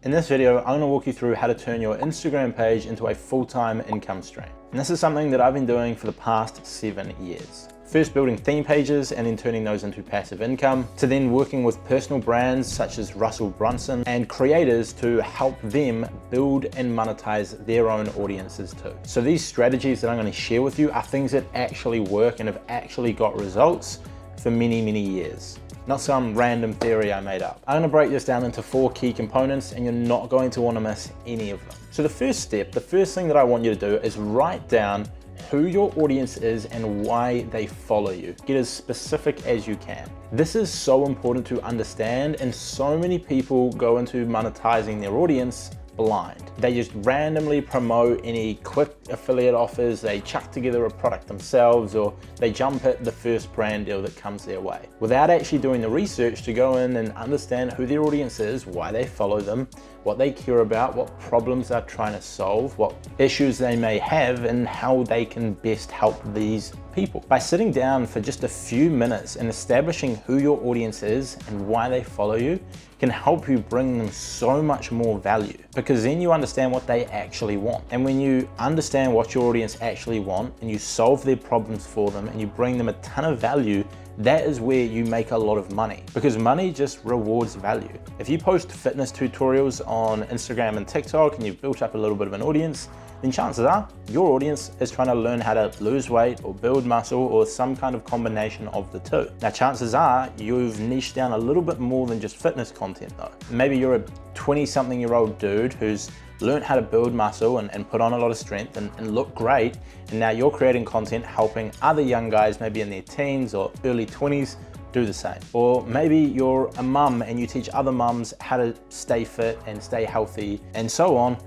In this video, I'm going to walk you through how to turn your Instagram page into a full-time income stream. And this is something that I've been doing for the past 7 years. First building theme pages and then turning those into passive income, to then working with personal brands such as Russell Brunson and creators to help them build and monetize their own audiences too. So these strategies that I'm going to share with you are things that actually work and have actually got results for many, many years. Not some random theory I made up. I'm going to break this down into 4 key components and you're not going to want to miss any of them. So the first step, the first thing that I want you to do is write down who your audience is and why they follow you. Get as specific as you can. This is so important to understand, and so many people go into monetizing their audience blind. They just randomly promote any quick affiliate offers, they chuck together a product themselves, or they jump at the first brand deal that comes their way without actually doing the research to go in and understand who their audience is, why they follow them, what they care about, what problems they're trying to solve, what issues they may have, and how they can best help these people. By sitting down for just a few minutes and establishing who your audience is and why they follow you can help you bring them so much more value, because then you understand what they actually want. And when you understand what your audience actually want and you solve their problems for them and you bring them a ton of value, that is where you make a lot of money, because money just rewards value. If you post fitness tutorials on Instagram and TikTok and you've built up a little bit of an audience, then chances are your audience is trying to learn how to lose weight or build muscle or some kind of combination of the two. Now, chances are you've niched down a little bit more than just fitness content though. Maybe you're a 20-something-year-old dude who's learned how to build muscle and put on a lot of strength and look great, and now you're creating content helping other young guys maybe in their teens or early 20s do the same. Or maybe you're a mum and you teach other mums how to stay fit and stay healthy and so on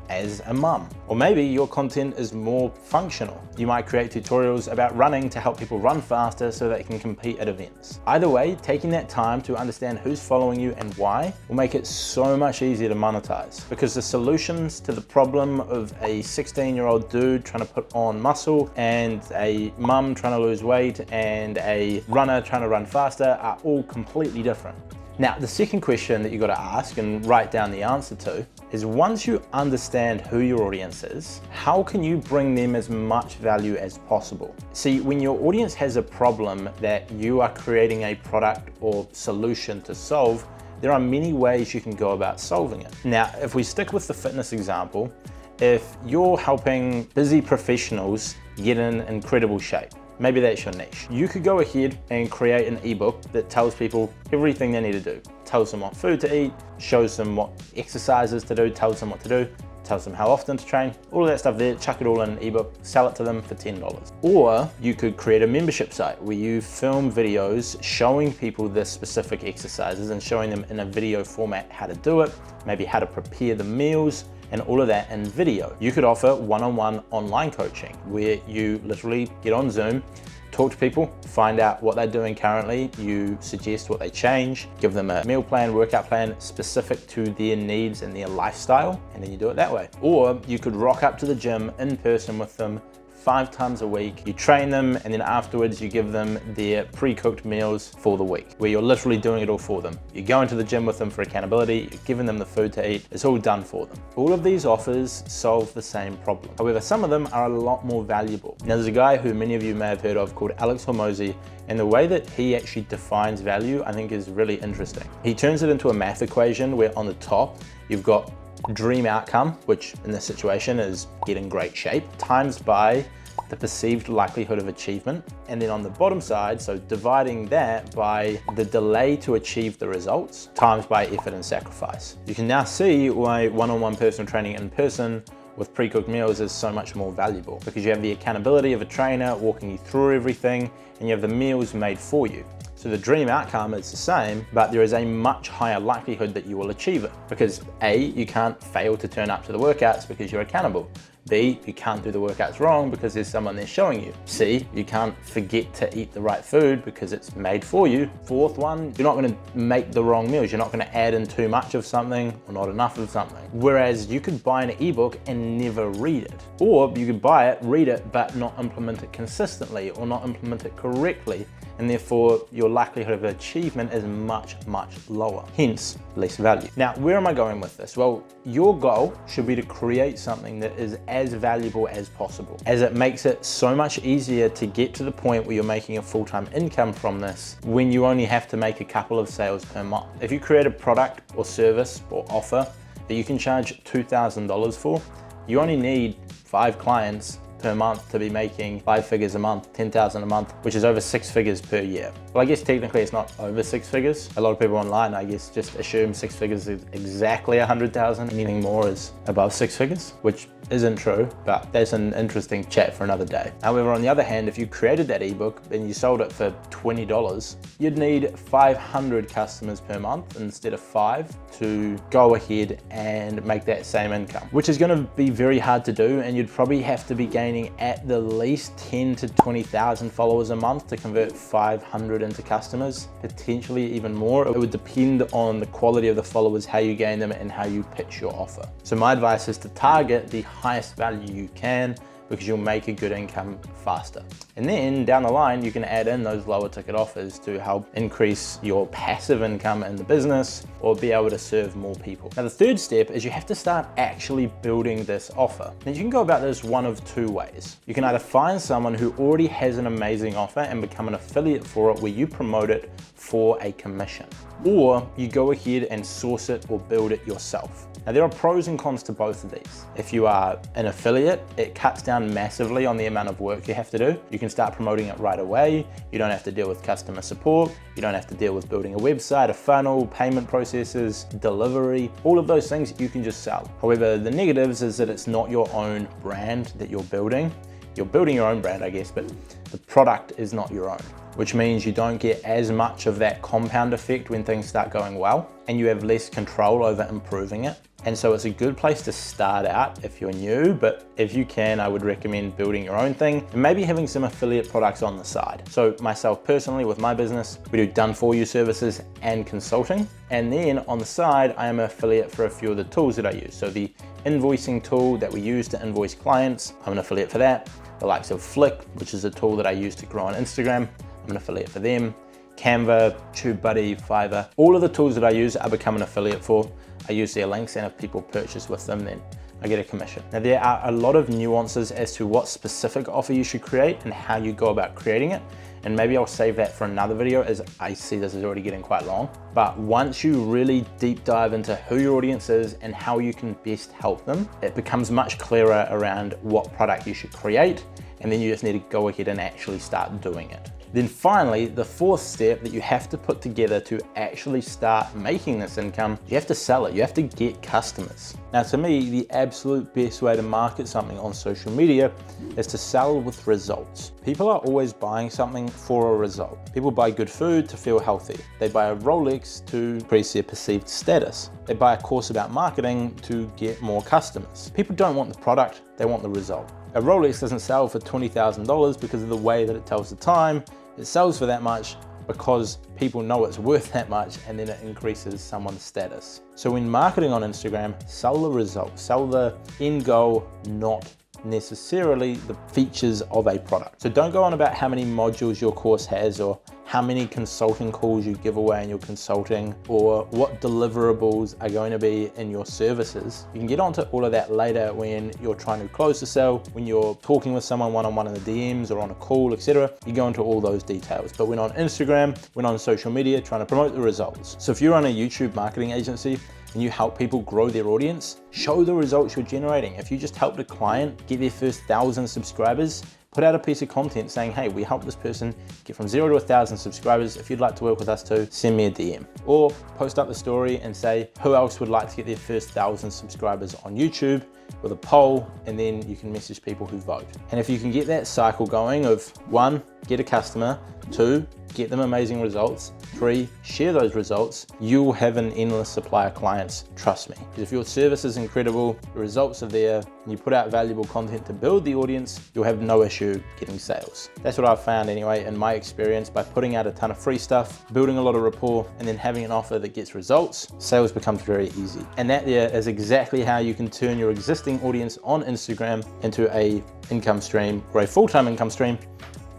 as a mum. Or maybe your content is more functional. You might create tutorials about running to help people run faster so they can compete at events. Either way, taking that time to understand who's following you and why will make it so much easier to monetize, because the solutions to the problem of a 16-year-old dude trying to put on muscle and a mum trying to lose weight and a runner trying to run faster are all completely different. Now, the second question that you got to ask and write down the answer to is, once you understand who your audience is, how can you bring them as much value as possible? See, when your audience has a problem that you are creating a product or solution to solve, there are many ways you can go about solving it. Now, if we stick with the fitness example, if you're helping busy professionals get in incredible shape, maybe that's your niche. You could go ahead and create an ebook that tells people everything they need to do. Tells them what food to eat, shows them what exercises to do, tells them what to do, tells them how often to train, all of that stuff there, chuck it all in an ebook, sell it to them for $10. Or you could create a membership site where you film videos showing people the specific exercises and showing them in a video format how to do it, maybe how to prepare the meals, and all of that in video. You could offer one-on-one online coaching where you literally get on Zoom, talk to people, find out what they're doing currently, you suggest what they change, give them a meal plan, workout plan specific to their needs and their lifestyle, and then you do it that way. Or you could rock up to the gym in person with them 5 times a week, you train them, and then afterwards you give them their pre-cooked meals for the week, where you're literally doing it all for them. You're going to the gym with them for accountability, you're giving them the food to eat, it's all done for them. All of these offers solve the same problem. However, some of them are a lot more valuable. Now, there's a guy who many of you may have heard of called Alex Hormozi, and the way that he actually defines value, I think, is really interesting. He turns it into a math equation where on the top, you've got dream outcome, which in this situation is get in great shape, times by the perceived likelihood of achievement. And then on the bottom side, so dividing that by the delay to achieve the results, times by effort and sacrifice. You can now see why one-on-one personal training in person with pre-cooked meals is so much more valuable, because you have the accountability of a trainer walking you through everything, and you have the meals made for you. So the dream outcome is the same, but there is a much higher likelihood that you will achieve it, because A, you can't fail to turn up to the workouts because you're accountable. B, you can't do the workouts wrong because there's someone there showing you. C, you can't forget to eat the right food because it's made for you. Fourth one, you're not going to make the wrong meals. You're not going to add in too much of something or not enough of something. Whereas you could buy an ebook and never read it. Or you could buy it, read it, but not implement it consistently or not implement it correctly. and therefore your likelihood of achievement is much, much lower, hence less value. Now, where am I going with this? Well, your goal should be to create something that is as valuable as possible, as it makes it so much easier to get to the point where you're making a full-time income from this when you only have to make a couple of sales per month. If you create a product or service or offer that you can charge $2,000 for, you only need 5 clients per month to be making 5 figures a month, 10,000 a month, which is over 6 figures per year. Well, I guess technically it's not over 6 figures. A lot of people online, I guess, just assume 6 figures is exactly 100,000. Anything more is above 6 figures, which isn't true, but that's an interesting chat for another day. However, on the other hand, if you created that ebook and you sold it for $20, you'd need 500 customers per month instead of 5 to go ahead and make that same income, which is going to be very hard to do, and you'd probably have to be gaining at the least 10 to 20,000 followers a month to convert 500 into customers, potentially even more. It would depend on the quality of the followers, how you gain them, and how you pitch your offer. So my advice is to target the highest value you can, because you'll make a good income faster. And then down the line, you can add in those lower ticket offers to help increase your passive income in the business or be able to serve more people. Now, the third step is you have to start actually building this offer. Now, you can go about this one of 2 ways. You can either find someone who already has an amazing offer and become an affiliate for it, where you promote it for a commission, or you go ahead and source it or build it yourself. Now, there are pros and cons to both of these. If you are an affiliate, it cuts down massively on the amount of work you have to do. You can start promoting it right away. You don't have to deal with customer support. You don't have to deal with building a website, a funnel, payment processes, delivery, all of those things you can just sell. However, the negatives is that it's not your own brand that you're building. You're building your own brand, I guess, but the product is not your own, which means you don't get as much of that compound effect when things start going well, and you have less control over improving it. And so it's a good place to start out if you're new, but if you can, I would recommend building your own thing and maybe having some affiliate products on the side. So myself personally, with my business, we do done for you services and consulting. And then on the side, I am an affiliate for a few of the tools that I use. So the invoicing tool that we use to invoice clients, I'm an affiliate for that. The likes of Flick, which is a tool that I use to grow on Instagram, I'm an affiliate for them. Canva, TubeBuddy, Fiverr, all of the tools that I use, I become an affiliate for. I use their links, and if people purchase with them, then I get a commission. Now, there are a lot of nuances as to what specific offer you should create and how you go about creating it. And maybe I'll save that for another video, as I see this is already getting quite long. But once you really deep dive into who your audience is and how you can best help them, it becomes much clearer around what product you should create. And then you just need to go ahead and actually start doing it. Then finally, the fourth step that you have to put together to actually start making this income, you have to sell it. You have to get customers. Now, to me, the absolute best way to market something on social media is to sell with results. People are always buying something for a result. People buy good food to feel healthy. They buy a Rolex to increase their perceived status. They buy a course about marketing to get more customers. People don't want the product, they want the result. A Rolex doesn't sell for $20,000 because of the way that it tells the time. It sells for that much because people know it's worth that much, and then it increases someone's status. So when marketing on Instagram, sell the result, sell the end goal, not necessarily the features of a product. So don't go on about how many modules your course has, or how many consulting calls you give away in your consulting, or what deliverables are going to be in your services. You can get onto all of that later when you're trying to close the sale, when you're talking with someone one-on-one in the DMs or on a call, etc. You go into all those details. But when on Instagram, when on social media, trying to promote the results. So if you're on a YouTube marketing agency and you help people grow their audience, show the results you're generating. If you just helped a client get their first 1,000 subscribers, put out a piece of content saying, hey, we helped this person get from 0 to 1,000 subscribers. If you'd like to work with us too, send me a DM. Or post up the story and say, who else would like to get their first 1,000 subscribers on YouTube, with a poll, and then you can message people who vote. And if you can get that cycle going of 1, get a customer, 2, get them amazing results, 3, share those results, you'll have an endless supply of clients, trust me. Because if your service is incredible, the results are there, and you put out valuable content to build the audience, you'll have no issue getting sales. That's what I've found anyway, in my experience. By putting out a ton of free stuff, building a lot of rapport, and then having an offer that gets results, sales becomes very easy. And that there is exactly how you can turn your existing audience on Instagram into a income stream, or a full-time income stream,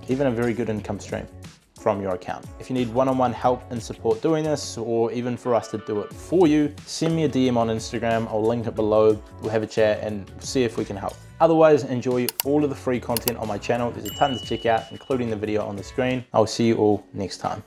even a very good income stream from your account. If you need one-on-one help and support doing this, or even for us to do it for you, send me a DM on Instagram. I'll link it below. We'll have a chat and see if we can help. Otherwise, enjoy all of the free content on my channel. There's a ton to check out, including the video on the screen. I'll see you all next time.